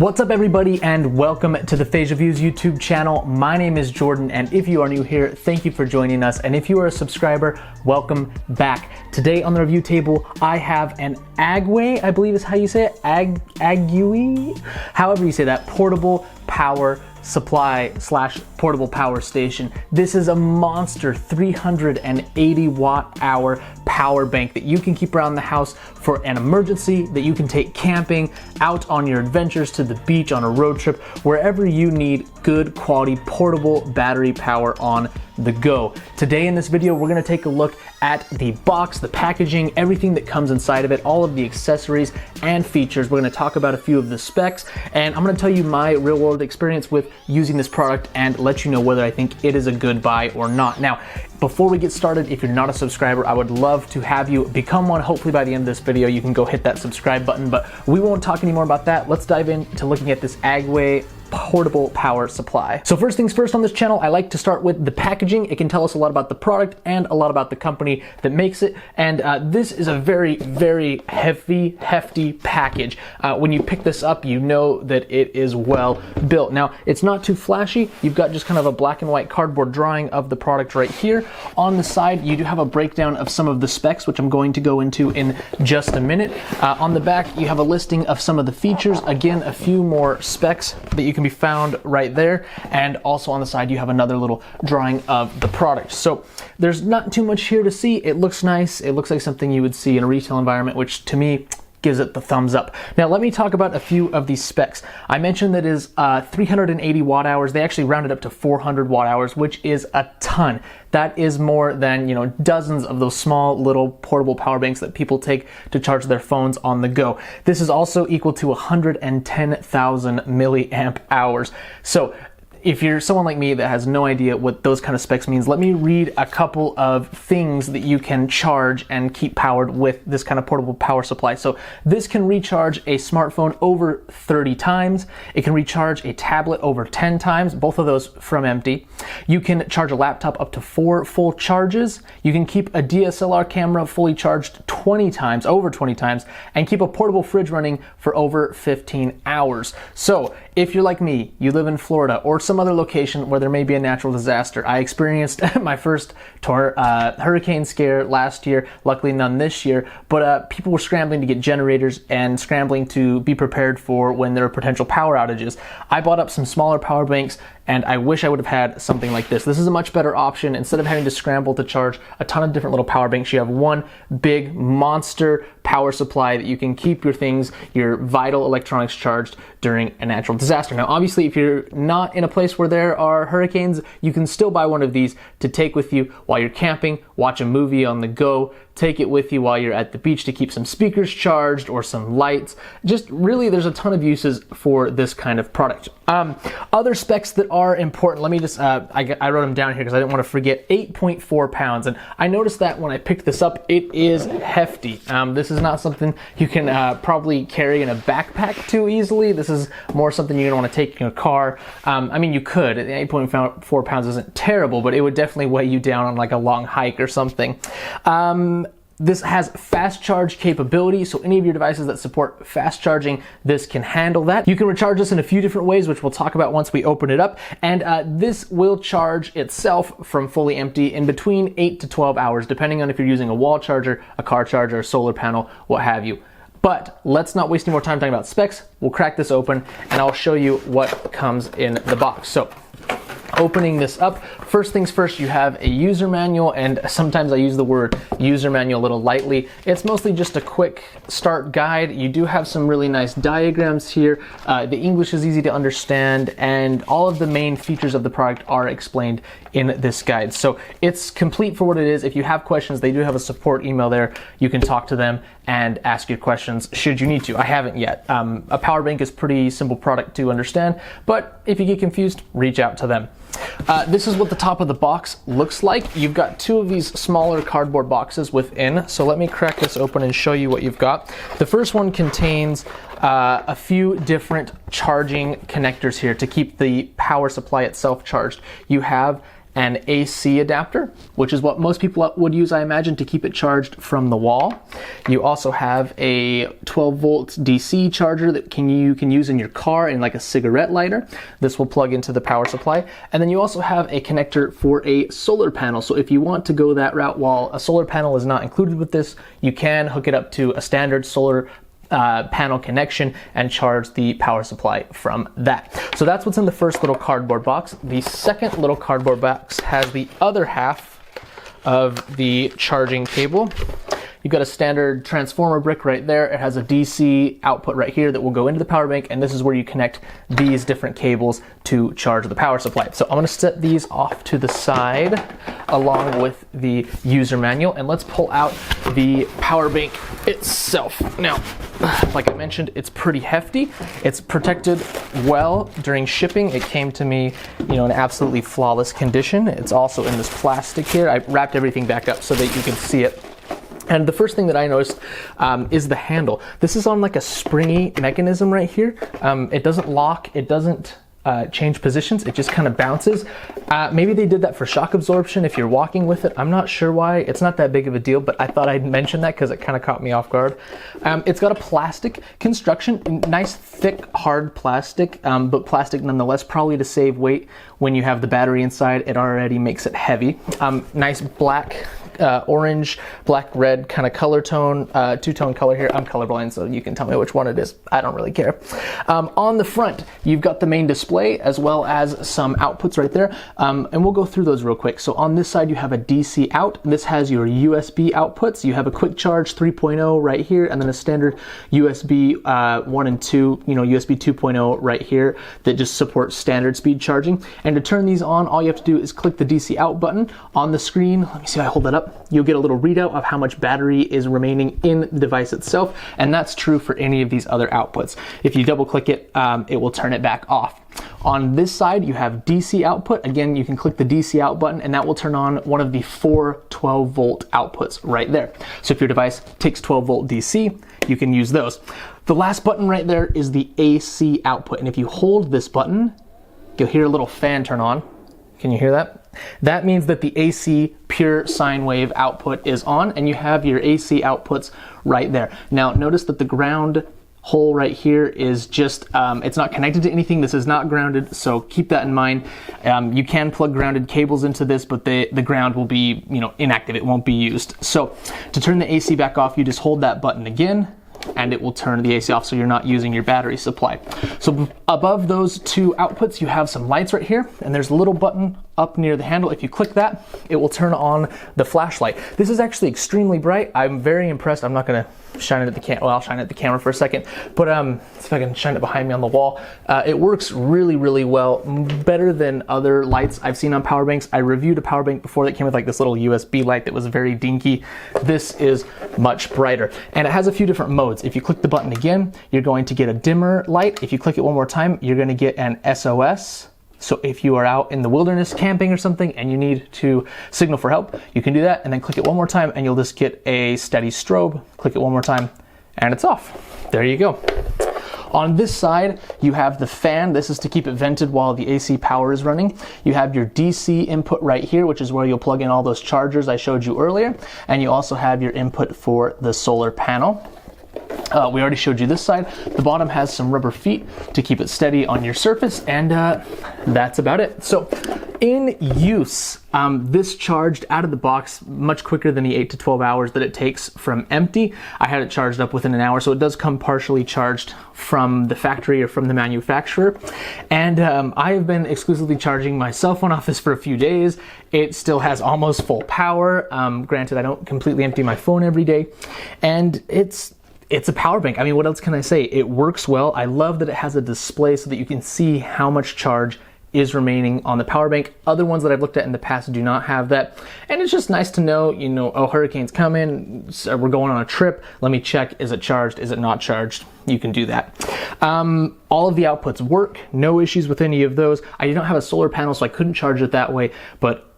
What's up everybody and welcome to the Phasia Views YouTube channel. My name is Jordan and if you are new here, thank you for joining us. And if you are a subscriber, welcome back. Today on the review table, I have an Aguei, I believe is how you say it, Aguei, however you say that, portable power supply slash portable power station. This is a monster 380 watt hour power bank that you can keep around the house for an emergency, that you can take camping, out on your adventures to the beach, on a road trip, wherever you need good quality portable battery power on the go. Today in this video, we're gonna take a look at the box, the packaging, everything that comes inside of it, all of the accessories and features. We're gonna talk about a few of the specs, and I'm gonna tell you my real world experience with using this product and let you know whether I think it is a good buy or not. Now, before we get started, if you're not a subscriber, I would love to have you become one. Hopefully by the end of this video, you can go hit that subscribe button, but we won't talk anymore about that. Let's dive into looking at this Aguei portable power supply. So first things first on this channel, I like to start with the packaging. It can tell us a lot about the product and a lot about the company that makes it. And this is a very, very hefty package. When you pick this up, you know that it is well built. Now, it's not too flashy. You've got just kind of a black and white cardboard drawing of the product right here. On the side, you do have a breakdown of some of the specs, which I'm going to go into in just a minute. On the back, you have a listing of some of the features. Again, a few more specs that you can be found right there, and also on the side you have another little drawing of the product. So there's not too much here to see. It looks nice. It looks like something you would see in a retail environment, which to me gives it the thumbs up. Now let me talk about a few of these specs. I mentioned that it is 380 watt hours. They actually rounded up to 400 watt hours, which is a ton. That is more than, you know, dozens of those small little portable power banks that people take to charge their phones on the go. This is also equal to 110,000 milliamp hours. So if you're someone like me that has no idea what those kind of specs means, let me read a couple of things that you can charge and keep powered with this kind of portable power supply. So this can recharge a smartphone over 30 times. It can recharge a tablet over 10 times, both of those from empty. You can charge a laptop up to 4 full charges. You can keep a DSLR camera fully charged 20 times, over 20 times, and keep a portable fridge running for over 15 hours. So if you're like me, you live in Florida or some other location where there may be a natural disaster. I experienced my first hurricane scare last year, luckily none this year, but people were scrambling to get generators and scrambling to be prepared for when there are potential power outages. I bought up some smaller power banks, and I wish I would have had something like this. This is a much better option. Instead of having to scramble to charge a ton of different little power banks, you have one big monster power supply that you can keep your things, your vital electronics charged during a natural disaster. Now, obviously, if you're not in a place where there are hurricanes, you can still buy one of these to take with you while you're camping, watch a movie on the go, take it with you while you're at the beach to keep some speakers charged or some lights. Just really, there's a ton of uses for this kind of product. Other specs that are important, let me just, I wrote them down here because I didn't want to forget. 8.4 pounds, and I noticed that when I picked this up, it is hefty. This is not something you can probably carry in a backpack too easily. This is more something you're gonna want to take in a car. I mean, you could. 8.4 pounds isn't terrible, but it would definitely weigh you down on like a long hike or something. This has fast charge capability, so any of your devices that support fast charging, this can handle that. You can recharge this in a few different ways, which we'll talk about once we open it up. And this will charge itself from fully empty in between 8 to 12 hours, depending on if you're using a wall charger, a car charger, a solar panel, what have you. But let's not waste any more time talking about specs. We'll crack this open and I'll show you what comes in the box. So, opening this up, first things first, you have a user manual, and sometimes I use the word user manual a little lightly. It's mostly just a quick start guide. You do have some really nice diagrams here. The English is easy to understand, and all of the main features of the product are explained in this guide. So it's complete for what it is. If you have questions, they do have a support email there. You can talk to them and ask your questions should you need to. I haven't yet. A power bank is a pretty simple product to understand, but if you get confused, reach out to them. This is what the top of the box looks like. You've got two of these smaller cardboard boxes within, so let me crack this open and show you what you've got. The first one contains a few different charging connectors here to keep the power supply itself charged. You have an AC adapter, which is what most people would use, I imagine, to keep it charged from the wall. You also have a 12 volt DC charger that you can use in your car in like a cigarette lighter. This will plug into the power supply. And then you also have a connector for a solar panel. So if you want to go that route, while a solar panel is not included with this, you can hook it up to a standard solar panel connection and charge the power supply from that. So that's what's in the first little cardboard box. The second little cardboard box has the other half of the charging cable. You've got a standard transformer brick right there. It has a DC output right here that will go into the power bank, and this is where you connect these different cables to charge the power supply. So I'm gonna set these off to the side along with the user manual, and let's pull out the power bank itself. Now, like I mentioned, it's pretty hefty. It's protected well during shipping. It came to me, in absolutely flawless condition. It's also in this plastic here. I wrapped everything back up so that you can see it. And the first thing that I noticed is the handle. This is on like a springy mechanism right here. It doesn't lock, it doesn't change positions, it just kind of bounces. Maybe they did that for shock absorption if you're walking with it. I'm not sure why. It's not that big of a deal, but I thought I'd mention that because it kind of caught me off guard. It's got a plastic construction, nice thick hard plastic, but plastic nonetheless, probably to save weight. When you have the battery inside, it already makes it heavy. Nice black, orange, black, red kind of color tone, two-tone color here. I'm colorblind, so you can tell me which one it is. I don't really care. On the front, you've got the main display as well as some outputs right there, and we'll go through those real quick. So on this side, you have a DC out. This has your USB outputs. You have a quick charge 3.0 right here, and then a standard USB 1 and 2, USB 2.0 right here that just supports standard speed charging. And to turn these on, all you have to do is click the DC out button on the screen. Let me see if I hold that up. You'll get a little readout of how much battery is remaining in the device itself, and that's true for any of these other outputs. If you double click it, it will turn it back off. On this side, you have DC output. Again, you can click the DC out button, and that will turn on one of the 4 12 volt outputs right there. So if your device takes 12 volt DC, you can use those. The last button right there is the AC output, and if you hold this button, you'll hear a little fan turn on. Can you hear that? That means that the AC pure sine wave output is on, and you have your AC outputs right there. Now notice that the ground hole right here is just, it's not connected to anything. This is not grounded, so keep that in mind. You can plug grounded cables into this, but the ground will be inactive. It won't be used. So to turn the AC back off, you just hold that button again, and it will turn the AC off, so you're not using your battery supply. So above those two outputs, you have some lights right here, and there's a little button up near the handle. If you click that, it will turn on the flashlight. This is actually extremely bright. I'm very impressed. I'm not gonna shine it at the camera. Well, I'll shine it at the camera for a second, but see if I can shine it behind me on the wall. It works really, really well, better than other lights I've seen on power banks. I reviewed a power bank before that came with like this little USB light that was very dinky. This is much brighter, and it has a few different modes. If you click the button again, you're going to get a dimmer light. If you click it one more time, you're going to get an SOS. So if you are out in the wilderness camping or something and you need to signal for help, you can do that, and then click it one more time and you'll just get a steady strobe. Click it one more time and it's off. There you go. On this side, you have the fan. This is to keep it vented while the AC power is running. You have your DC input right here, which is where you'll plug in all those chargers I showed you earlier. And you also have your input for the solar panel. We already showed you this side. The bottom has some rubber feet to keep it steady on your surface, and that's about it. So in use, this charged out of the box much quicker than the 8 to 12 hours that it takes from empty. I had it charged up within an hour, so it does come partially charged from the factory or from the manufacturer. And I have been exclusively charging my cell phone off this for a few days. It still has almost full power. Granted, I don't completely empty my phone every day, and it's a power bank. I mean, what else can I say? It works well. I love that it has a display so that you can see how much charge is remaining on the power bank. Other ones that I've looked at in the past do not have that. And it's just nice to know, oh, hurricane's coming, so we're going on a trip. Let me check, is it charged? Is it not charged? You can do that. All of the outputs work, no issues with any of those. I don't have a solar panel, so I couldn't charge it that way, but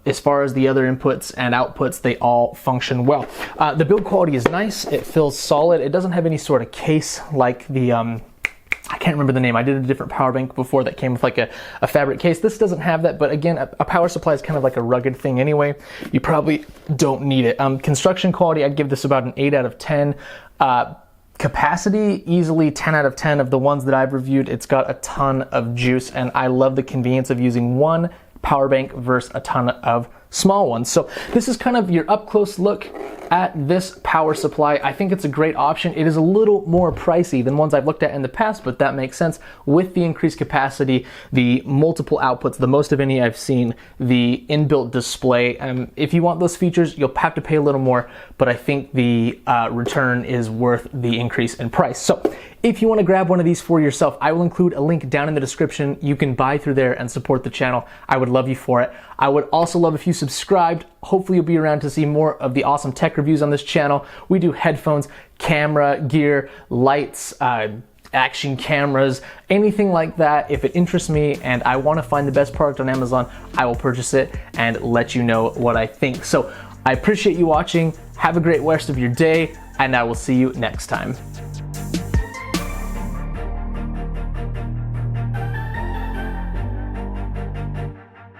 as far as the other inputs and outputs, they all function well. The build quality is nice, it feels solid. It doesn't have any sort of case like the I can't remember the name. I did a different power bank before that came with like a fabric case. This doesn't have that, but again, a power supply is kind of like a rugged thing anyway. You probably don't need it. Construction quality, I'd give this about an 8 out of 10. Capacity, easily 10 out of 10 of the ones that I've reviewed. It's got a ton of juice, and I love the convenience of using one power bank versus a ton of small ones. So this is kind of your up close look at this power supply. I think it's a great option. It is a little more pricey than ones I've looked at in the past, but that makes sense with the increased capacity, the multiple outputs, the most of any I've seen, the inbuilt display. If you want those features, you'll have to pay a little more, but I think the return is worth the increase in price. So if you want to grab one of these for yourself, I will include a link down in the description. You can buy through there and support the channel. I would love you for it. I would also love if you subscribed. Hopefully you'll be around to see more of the awesome tech reviews on this channel. We do headphones, camera gear, lights, action cameras, anything like that. If it interests me and I want to find the best product on Amazon, I will purchase it and let you know what I think. So I appreciate you watching. Have a great rest of your day, and I will see you next time.